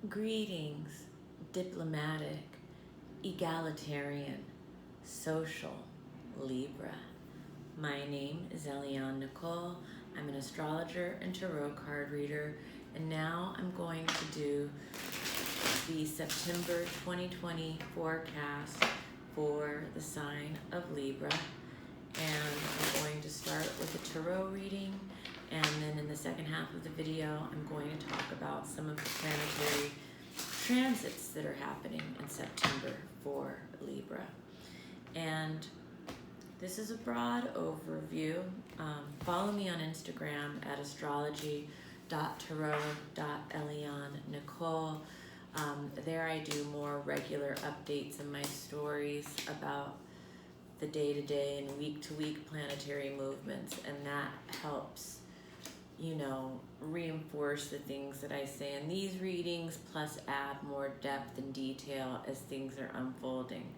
Greetings, diplomatic, egalitarian, social, Libra. My name is Eliane Nicole. I'm an astrologer and tarot card reader, and now I'm going to do the September 2020 forecast for the sign of Libra. And I'm going to start with a tarot reading, and then in the second half of the video, I'm going to talk about some of the planetary transits that are happening in September for Libra. And this is a broad overview. Follow me on Instagram at astrology.tarot.Eliane Nicole. There I do more regular updates in my stories about the day-to-day and week-to-week planetary movements, and that helps, reinforce the things that I say in these readings, plus add more depth and detail as things are unfolding.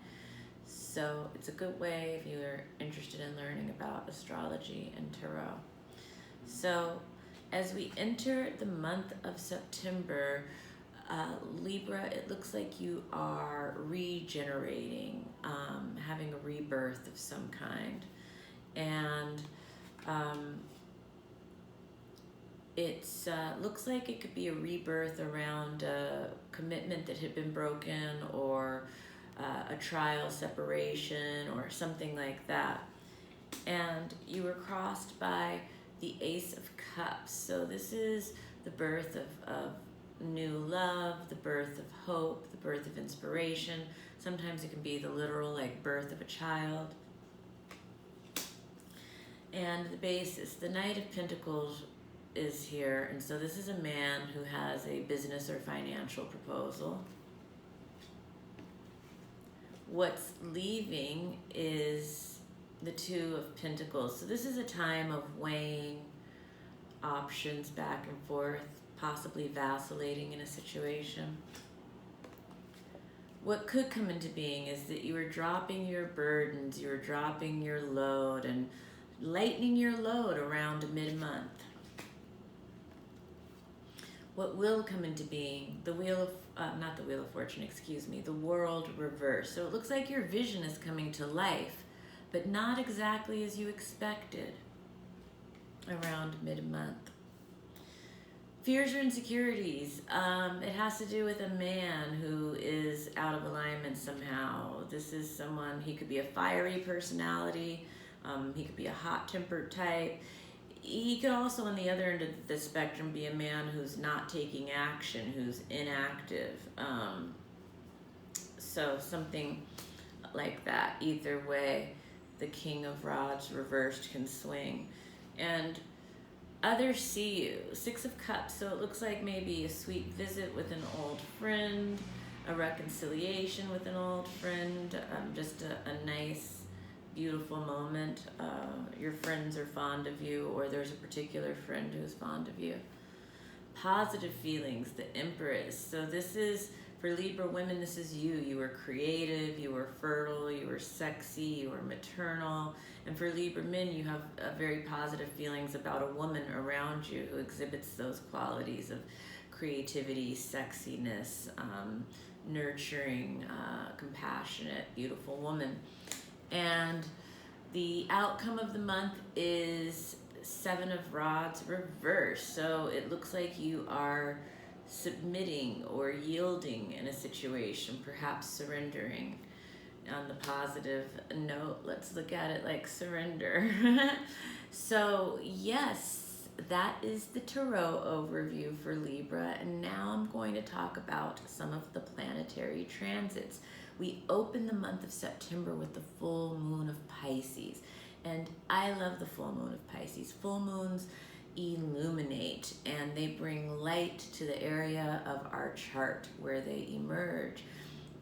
So it's a good way if you're interested in learning about astrology and tarot. So as we enter the month of September, Libra, it looks like you are regenerating, having a rebirth of some kind. And it looks like it could be a rebirth around a commitment that had been broken, or a trial separation or something like that. And you were crossed by the Ace of Cups. So this is the birth of new love, the birth of hope, the birth of inspiration. Sometimes it can be the literal, birth of a child. And the basis, the Knight of Pentacles is here, and so this is a man who has a business or financial proposal. What's leaving is the Two of Pentacles. So this is a time of weighing options back and forth, possibly vacillating in a situation. What could come into being is that you are dropping your burdens, you are dropping your load, and lightening your load around mid-month. What will come into being, the Wheel of, not the Wheel of Fortune, excuse me, the World Reverse. So it looks like your vision is coming to life, but not exactly as you expected around mid-month. Fears or insecurities. It has to do with a man who is out of alignment somehow. This is someone, he could be a fiery personality, he could be a hot-tempered type. He could also, on the other end of the spectrum, be a man who's not taking action, who's inactive. So something like that. Either way, the King of Rods reversed can swing. And others see you. Six of Cups. So it looks like maybe a sweet visit with an old friend, a reconciliation with an old friend, just a nice, beautiful moment. Your friends are fond of you, or there's a particular friend who's fond of you. Positive feelings, the Empress. So this is, for Libra women, this is you. You were creative, you were fertile, you were sexy, you were maternal. And for Libra men, you have very positive feelings about a woman around you who exhibits those qualities of creativity, sexiness, nurturing, compassionate, beautiful woman. And the outcome of the month is Seven of Rods reversed. So it looks like you are submitting or yielding in a situation, perhaps surrendering. On the positive note, let's look at it like surrender. So yes, that is the tarot overview for Libra. And now I'm going to talk about some of the planetary transits. We open the month of September with the full moon of Pisces. And I love the full moon of Pisces. Full moons illuminate, and they bring light to the area of our chart where they emerge.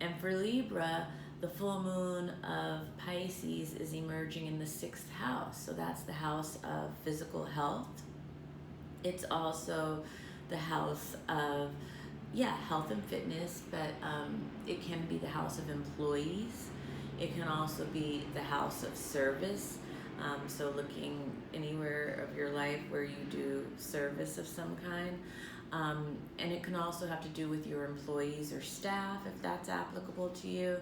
And for Libra, the full moon of Pisces is emerging in the 6th house. So that's the house of physical health. It's also the house of health and fitness, but it can be the house of employees. It can also be the house of service. So looking anywhere of your life where you do service of some kind. And it can also have to do with your employees or staff, if that's applicable to you.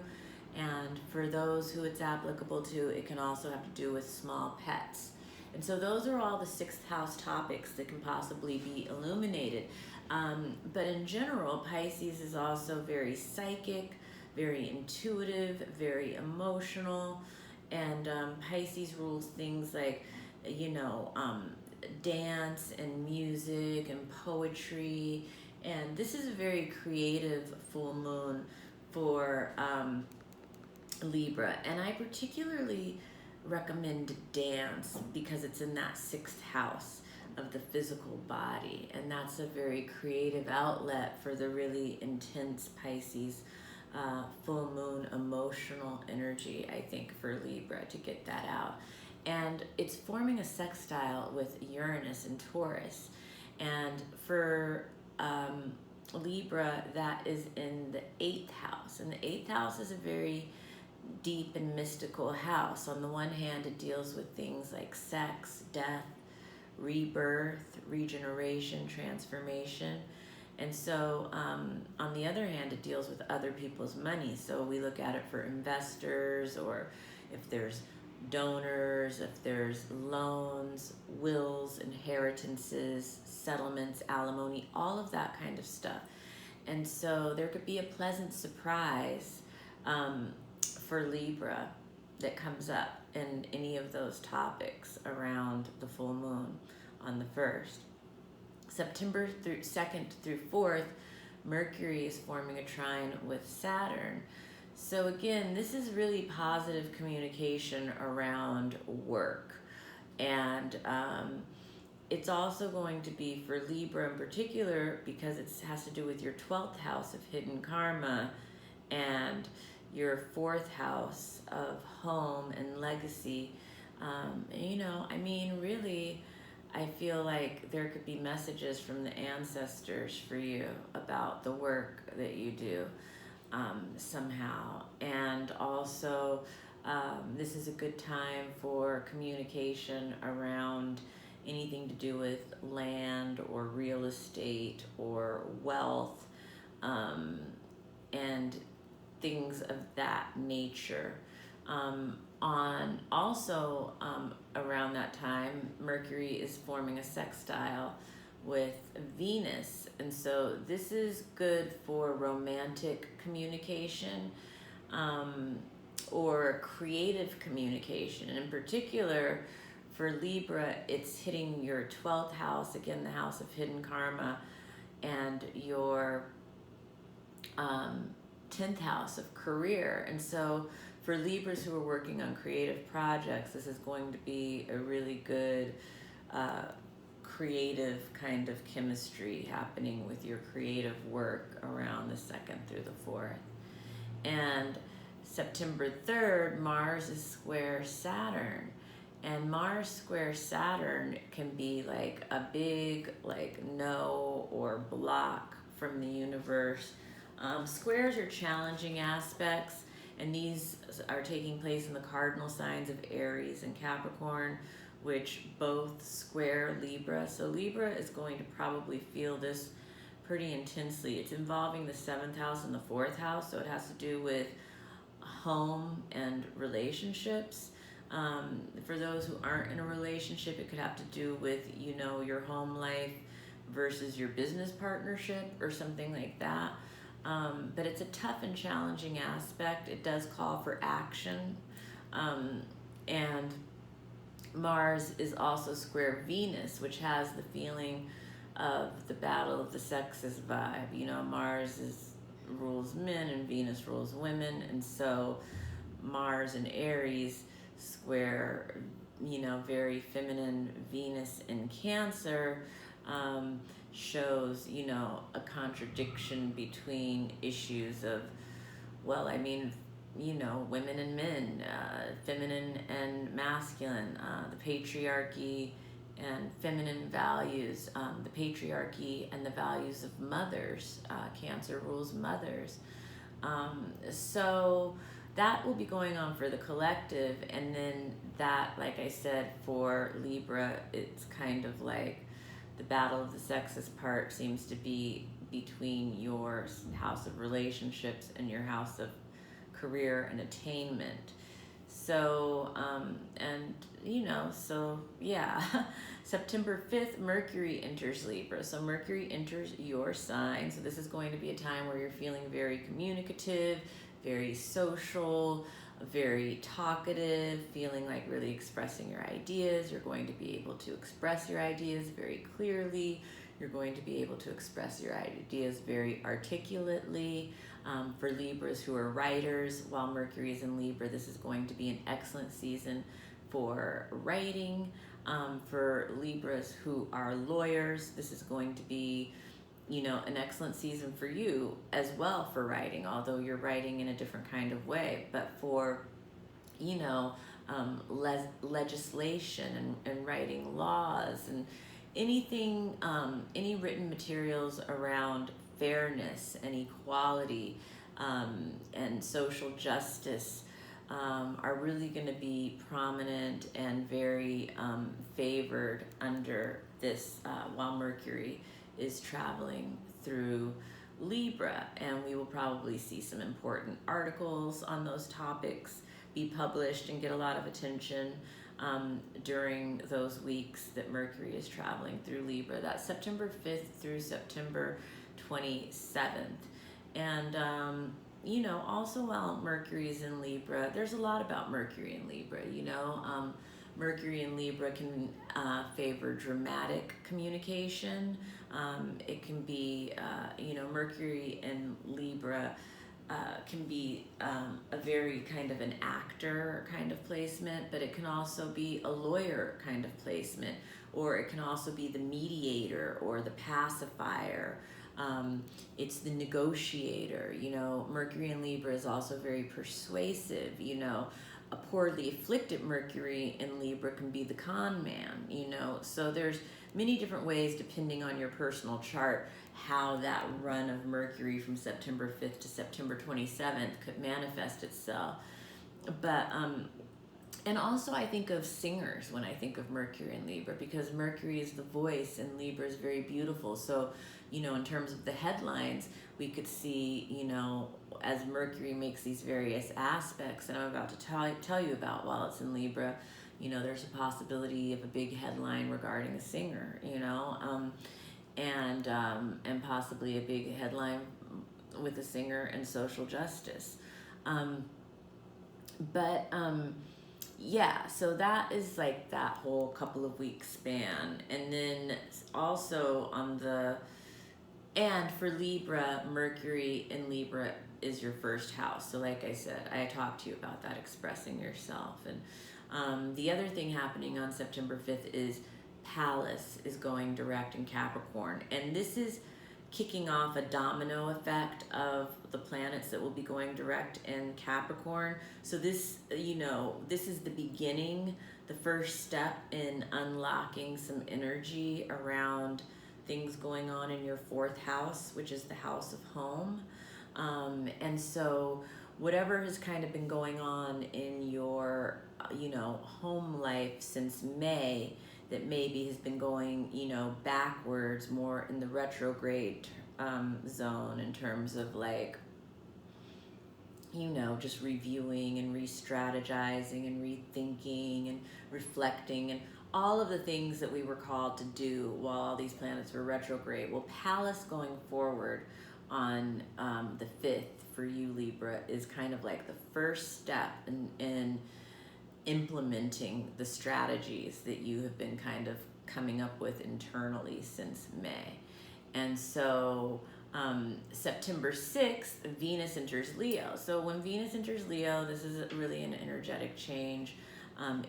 And for those who it's applicable to, it can also have to do with small pets. And so those are all the sixth house topics that can possibly be illuminated. But in general, Pisces is also very psychic, very intuitive, very emotional. And Pisces rules things like, dance and music and poetry. And this is a very creative full moon for Libra. And I particularly recommend dance because it's in that sixth house of the physical body. And that's a very creative outlet for the really intense Pisces full moon emotional energy, I think, for Libra to get that out. And it's forming a sextile with Uranus and Taurus. And for Libra, that is in the 8th house. And the 8th house is a very deep and mystical house. On the one hand, it deals with things like sex, death, rebirth, regeneration, transformation. And so on the other hand, it deals with other people's money. So we look at it for investors, or if there's donors, if there's loans, wills, inheritances, settlements, alimony, all of that kind of stuff. And so there could be a pleasant surprise for Libra that comes up in any of those topics around the full moon on the 1st. September 2nd through 4th, Mercury is forming a trine with Saturn. So again, this is really positive communication around work. And it's also going to be for Libra in particular, because it has to do with your 12th house of hidden karma and your 4th house of home and legacy. Really, I feel like there could be messages from the ancestors for you about the work that you do somehow. And also, this is a good time for communication around anything to do with land or real estate or wealth, and things of that nature. Around that time, Mercury is forming a sextile with Venus. And so this is good for romantic communication or creative communication. And in particular, for Libra, it's hitting your 12th house, again, the house of hidden karma, and your 10th house of career. And so for Libras who are working on creative projects, this is going to be a really good creative kind of chemistry happening with your creative work around the 2nd through the 4th. And September 3rd, Mars is square Saturn. And Mars square Saturn can be like a big no or block from the universe. Squares are challenging aspects, and these are taking place in the cardinal signs of Aries and Capricorn, which both square Libra. So Libra is going to probably feel this pretty intensely. It's involving the 7th house and the 4th house, so it has to do with home and relationships. For those who aren't in a relationship, it could have to do with, your home life versus your business partnership or something like that. But it's a tough and challenging aspect. It does call for action. And Mars is also square Venus, which has the feeling of the battle of the sexes vibe. Mars rules men and Venus rules women. And so Mars and Aries square, very feminine Venus in Cancer, shows, a contradiction between issues of, women and men, feminine and masculine, the patriarchy and feminine values, the patriarchy and the values of mothers. Cancer rules mothers. So that will be going on for the collective. And then that, like I said, for Libra, it's kind of like the battle of the sexes part seems to be between your house of relationships and your house of career and attainment. So, and so yeah, September 5th, Mercury enters Libra. So Mercury enters your sign. So this is going to be a time where you're feeling very communicative, very social, very talkative, feeling like really expressing your ideas. You're going to be able to express your ideas very clearly. You're going to be able to express your ideas very articulately. For Libras who are writers, while Mercury is in Libra, this is going to be an excellent season for writing. For Libras who are lawyers, this is going to be, an excellent season for you as well for writing, although you're writing in a different kind of way. But for, legislation and writing laws and anything, any written materials around fairness and equality and social justice are really going to be prominent and very favored under this while Mercury is traveling through Libra. And we will probably see some important articles on those topics be published and get a lot of attention during those weeks that Mercury is traveling through Libra. That's September 5th through September 27th. And, also while Mercury is in Libra, there's a lot about Mercury in Libra, Mercury in Libra can favor dramatic communication. It can be, Mercury in Libra can be a very kind of an actor kind of placement, but it can also be a lawyer kind of placement, or it can also be the mediator or the pacifier. It's the negotiator. Mercury in Libra is also very persuasive. A poorly afflicted Mercury in Libra can be the con man, So there's many different ways, depending on your personal chart, how that run of Mercury from September 5th to September 27th could manifest itself. But, and also I think of singers when I think of Mercury in Libra, because Mercury is the voice and Libra is very beautiful. So, in terms of the headlines, we could see, as Mercury makes these various aspects that I'm about to tell you about while it's in Libra, there's a possibility of a big headline regarding a singer, and possibly a big headline with a singer and social justice. Yeah, so that is like that whole couple of weeks span. And then also and for Libra, Mercury in Libra is your first house. So like I said, I talked to you about that, expressing yourself. And the other thing happening on September 5th is Pallas is going direct in Capricorn. And this is kicking off a domino effect of the planets that will be going direct in Capricorn. So this, this is the beginning, the first step in unlocking some energy around things going on in your fourth house, which is the house of home. And so whatever has kind of been going on in your, home life since May, that maybe has been going, backwards, more in the retrograde zone in terms of like, just reviewing and re-strategizing and rethinking and reflecting and all of the things that we were called to do while all these planets were retrograde. Well, Pallas going forward on the 5th for you, Libra, is kind of like the first step in implementing the strategies that you have been kind of coming up with internally since May. And so September 6th, Venus enters Leo. So when Venus enters Leo, this is really an energetic change.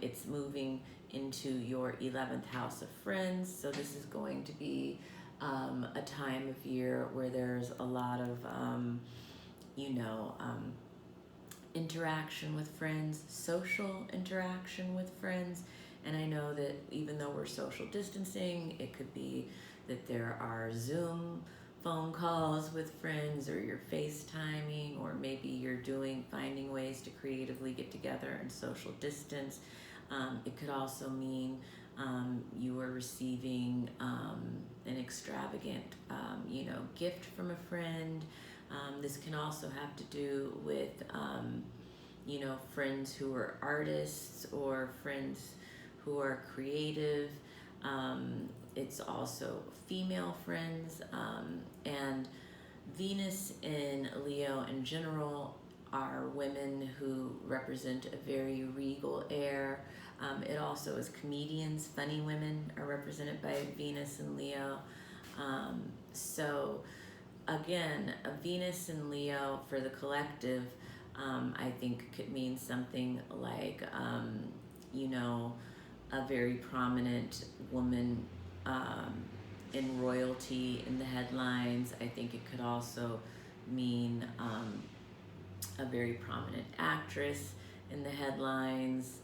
It's moving into your 11th house of friends. So this is going to be a time of year where there's a lot of, interaction with friends, social interaction with friends. And I know that even though we're social distancing, it could be that there are Zoom phone calls with friends, or you're FaceTiming, or maybe you're finding ways to creatively get together and social distance. It could also mean you are receiving an extravagant, gift from a friend. This can also have to do with, friends who are artists or friends who are creative. It's also female friends, and Venus in Leo in general are women who represent a very regal air. It also is comedians, funny women are represented by Venus in Leo. So again, a Venus in Leo for the collective, I think could mean something like, a very prominent woman in royalty in the headlines. I think it could also mean a very prominent actress in the headlines,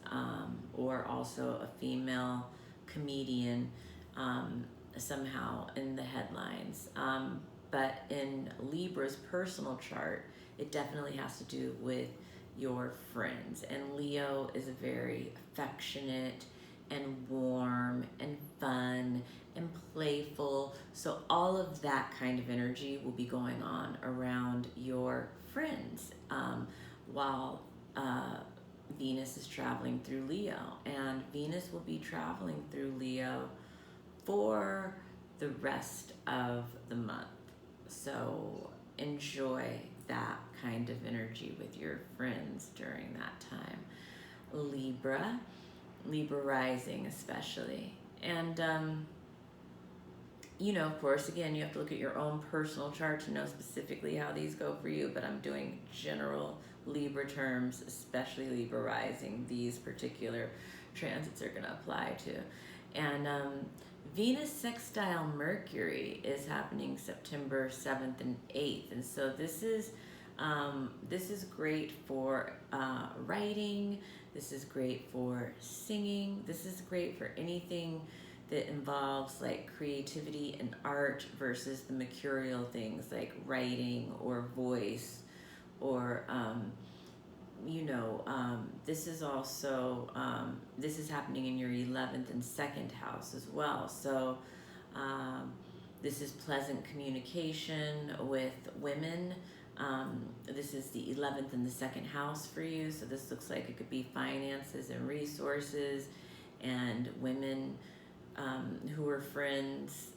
or also a female comedian somehow in the headlines. But in Libra's personal chart, it definitely has to do with your friends. And Leo is a very affectionate and warm and fun and playful. So all of that kind of energy will be going on around your friends while Venus is traveling through Leo. And Venus will be traveling through Leo for the rest of the month. So enjoy that kind of energy with your friends during that time. Libra rising especially. And, of course, again, you have to look at your own personal chart to know specifically how these go for you, but I'm doing general Libra terms, especially Libra rising. These particular transits are going to apply to. And Venus sextile Mercury is happening September 7th and 8th. And so this is great for writing. This is great for singing. This is great for anything that involves like creativity and art versus the mercurial things like writing or voice or, this is also, this is happening in your 11th and 2nd house as well. So this is pleasant communication with women. This is the 11th and the 2nd house for you. So this looks like it could be finances and resources and women who are friends,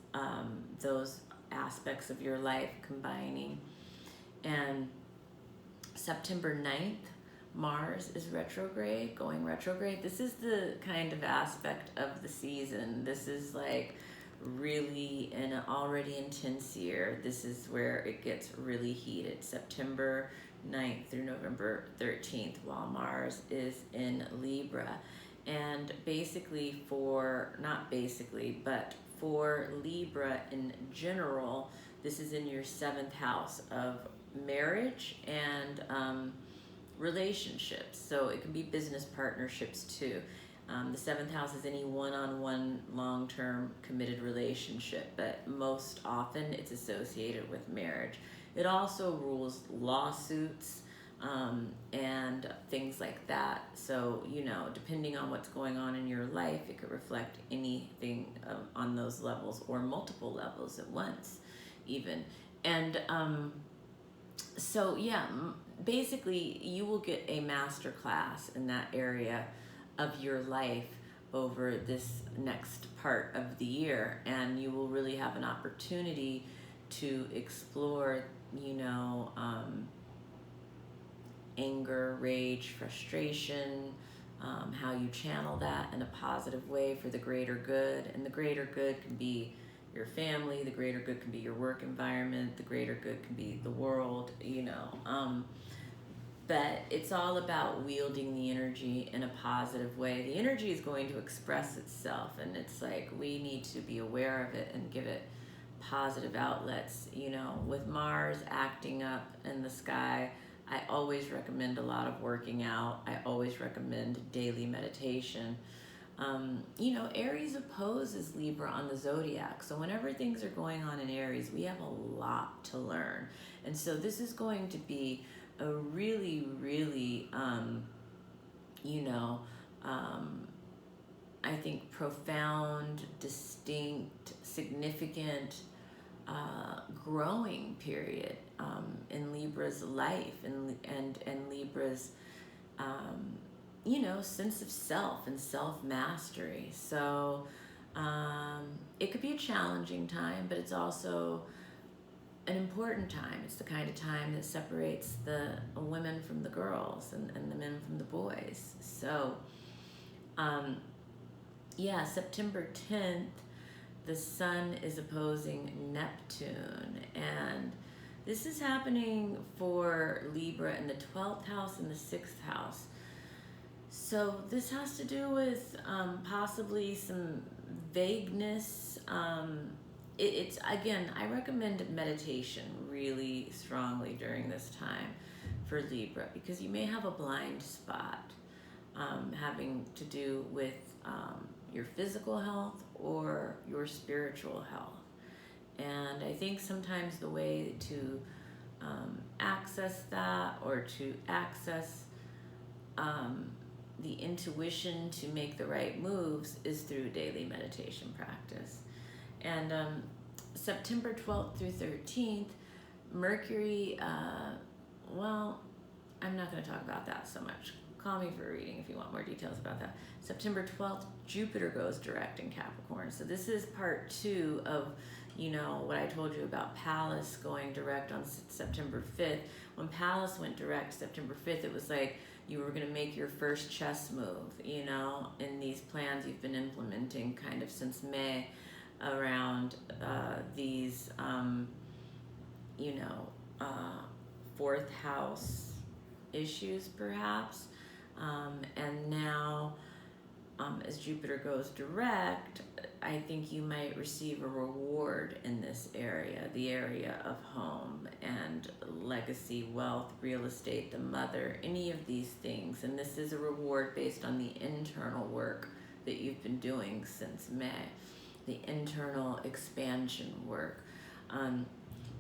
those aspects of your life combining. And September 9th, Mars is going retrograde. This is the kind of aspect of the season. This is like really in an already intense year. This is where it gets really heated. September 9th through November 13th while Mars is in Libra. And but for Libra in general, this is in your 7th house of marriage and relationships. So it can be business partnerships too. The 7th house is any one-on-one long-term committed relationship, but most often it's associated with marriage. It also rules lawsuits and things like that. So, depending on what's going on in your life, it could reflect anything on those levels or multiple levels at once even. And basically you will get a master class in that area of your life over this next part of the year, and you will really have an opportunity to explore, anger, rage, frustration, how you channel that in a positive way for the greater good. And the greater good can be your family, the greater good can be your work environment, the greater good can be the world, but it's all about wielding the energy in a positive way. The energy is going to express itself, and it's like we need to be aware of it and give it positive outlets. With Mars acting up in the sky, I always recommend a lot of working out. I always recommend daily meditation. Aries opposes Libra on the zodiac. So whenever things are going on in Aries, we have a lot to learn. And so this is going to be a really, really, I think profound, distinct, significant, growing period in Libra's life and Libra's sense of self and self-mastery. So it could be a challenging time, but it's also an important time. It's the kind of time that separates the women from the girls and the men from the boys. So September 10th, the sun is opposing Neptune, and this is happening for Libra in the 12th house and the 6th house. So this has to do with possibly some vagueness. It's again, I recommend meditation really strongly during this time for Libra, because you may have a blind spot having to do with your physical health or your spiritual health. And I think sometimes the way to access that, or to access the intuition to make the right moves, is through daily meditation practice. And September 12th through 13th, Mercury, I'm not going to talk about that so much. Call me for a reading if you want more details about that. September 12th, Jupiter goes direct in Capricorn. So this is part 2 of, what I told you about Pallas going direct on September 5th. When Pallas went direct September 5th, it was like you were going to make your first chess move, in these plans you've been implementing kind of since May around these, fourth house issues perhaps. And now, as Jupiter goes direct, I think you might receive a reward in this area, the area of home and legacy, wealth, real estate, the mother, any of these things. And this is a reward based on the internal work that you've been doing since May, the internal expansion work.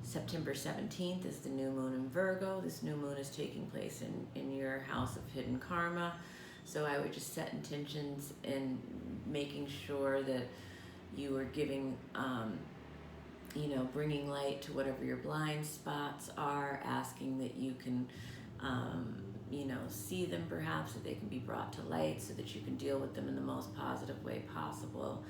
September 17th is the new moon in Virgo. This new moon is taking place in your house of hidden karma. So I would just set intentions in making sure that you are giving, bringing light to whatever your blind spots are, asking that you can, see them perhaps, that they can be brought to light so that you can deal with them in the most positive way possible.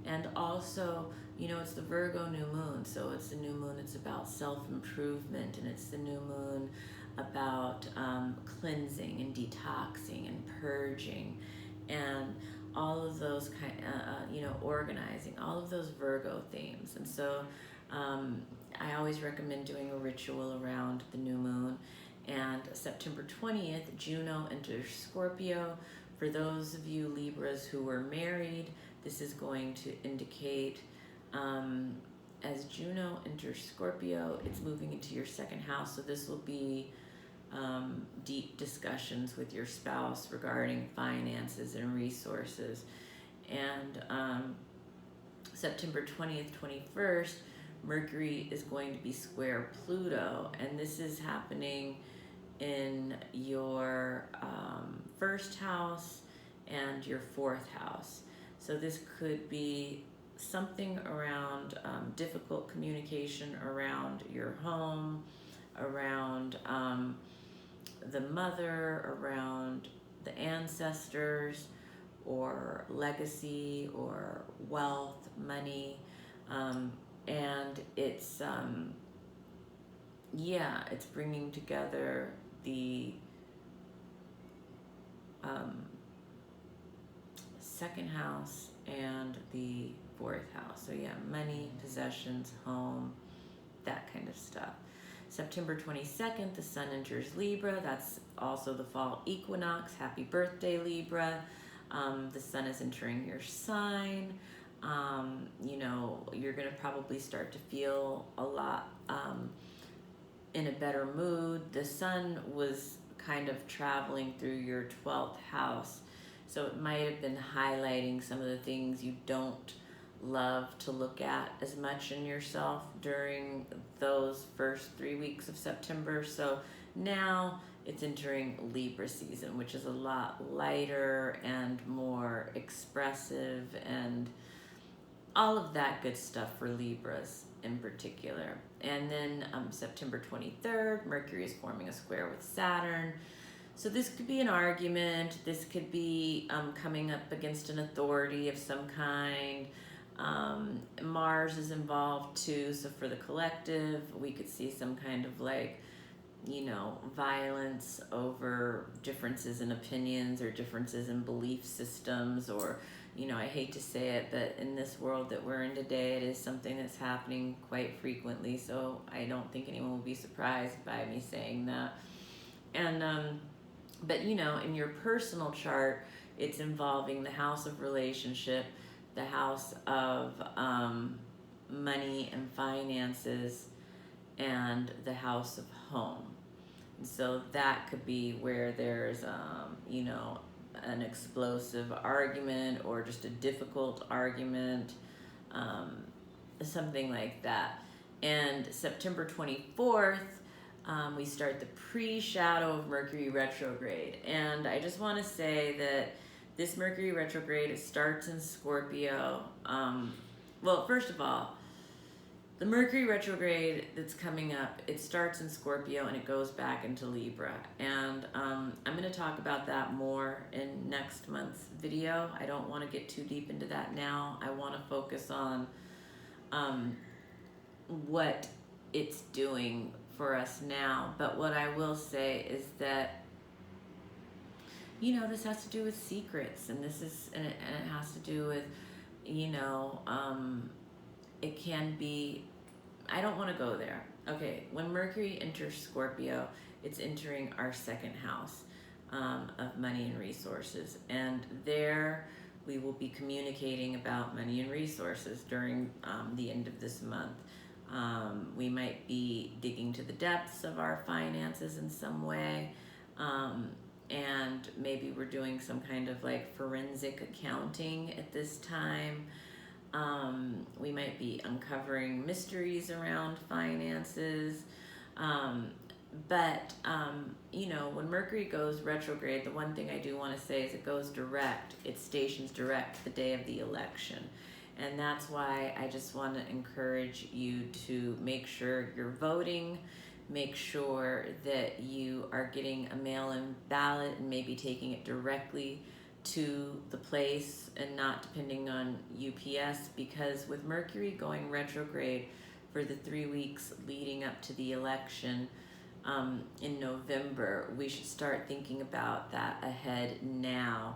And also, it's the Virgo new moon, so it's the new moon, it's about self-improvement, and it's the new moon about cleansing and detoxing and purging and all of those organizing, all of those Virgo themes. And so I always recommend doing a ritual around the new moon. And September 20th, Juno enters Scorpio. For those of you Libras who were married, this is going to indicate, as Juno enters Scorpio, it's moving into your second house. So this will be deep discussions with your spouse regarding finances and resources. And September 20th, 21st, Mercury is going to be square Pluto. And this is happening in your first house and your fourth house. So this could be something around difficult communication around your home, around the mother, around the ancestors, or legacy, or wealth, money. And it's, it's bringing together the second house and the fourth house. So money, possessions, home, that kind of stuff. September 22nd, the sun enters Libra. That's also the fall equinox. Happy birthday, Libra. The sun is entering your sign. You're going to probably start to feel a lot in a better mood. The sun was kind of traveling through your 12th house So it might have been highlighting some of the things you don't love to look at as much in yourself during those first 3 weeks of September. So now it's entering Libra season, which is a lot lighter and more expressive and all of that good stuff for Libras in particular. And then September 23rd, Mercury is forming a square with Saturn. So this could be an argument. This could be coming up against an authority of some kind. Mars is involved too. So for the collective, we could see some kind of like, you know, violence over differences in opinions or differences in belief systems, or, you know, I hate to say it, but in this world that we're in today, it is something that's happening quite frequently. So I don't think anyone will be surprised by me saying that. And, but, you know, in your personal chart, it's involving the house of relationship, the house of money and finances, and the house of home. And so that could be where there's, you know, an explosive argument or just a difficult argument, something like that. And September 24th, we start the pre-shadow of Mercury Retrograde. And I just want to say that this Mercury Retrograde, it starts in Scorpio. Well, first of all, the Mercury retrograde that's coming up, it starts in Scorpio and it goes back into Libra. And I'm going to talk about that more in next month's video. I don't want to get too deep into that now. I want to focus on what it's doing for us now. But what I will say is that, you know, this has to do with secrets, and this is, and it has to do with, you know, it can be, I don't want to go there. Okay, when Mercury enters Scorpio, it's entering our second house of money and resources. And there we will be communicating about money and resources during the end of this month. We might be digging to the depths of our finances in some way. And maybe we're doing some kind of like forensic accounting at this time. We might be uncovering mysteries around finances. But you know, when Mercury goes retrograde, the one thing I do want to say is it goes direct. It stations direct the day of the election. And that's why I just want to encourage you to make sure you're voting, make sure that you are getting a mail-in ballot and maybe taking it directly to the place and not depending on UPS, because with Mercury going retrograde for the 3 weeks leading up to the election in November, we should start thinking about that ahead now,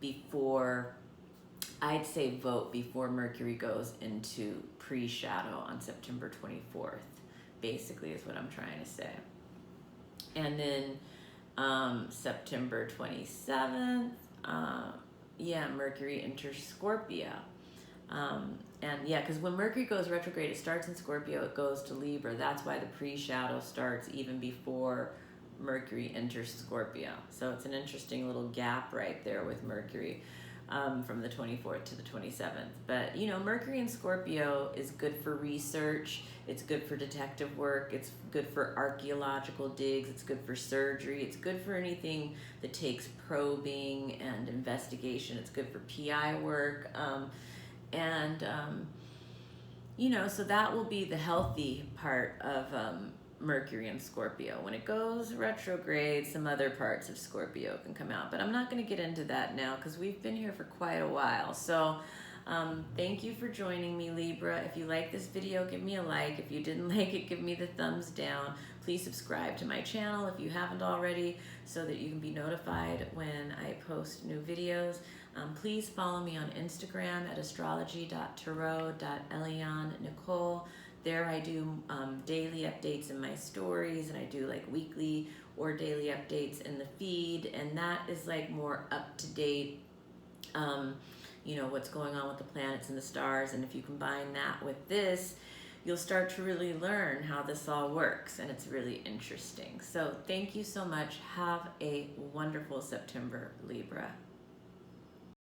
before, I'd say vote before Mercury goes into pre-shadow on September 24th, basically is what I'm trying to say. And then September 27th, Mercury enters Scorpio. And yeah, because when Mercury goes retrograde, it starts in Scorpio, it goes to Libra. That's why the pre-shadow starts even before Mercury enters Scorpio. So it's an interesting little gap right there with Mercury from the 24th to the 27th. But, you know, Mercury in Scorpio is good for research. It's good for detective work. It's good for archaeological digs. It's good for surgery. It's good for anything that takes probing and investigation. It's good for PI work. You know, so that will be the healthy part of Mercury in Scorpio. When it goes retrograde, some other parts of Scorpio can come out. But I'm not going to get into that now because we've been here for quite a while. So thank you for joining me, Libra. If you like this video, give me a like. If you didn't like it, give me the thumbs down. Please subscribe to my channel if you haven't already so that you can be notified when I post new videos. Please follow me on Instagram at astrology.tarot.Eliane Nicole. There I do daily updates in my stories, and I do like weekly or daily updates in the feed, and that is like more up to date, you know, what's going on with the planets and the stars. And if you combine that with this, you'll start to really learn how this all works, and it's really interesting. So thank you so much. Have a wonderful September, Libra.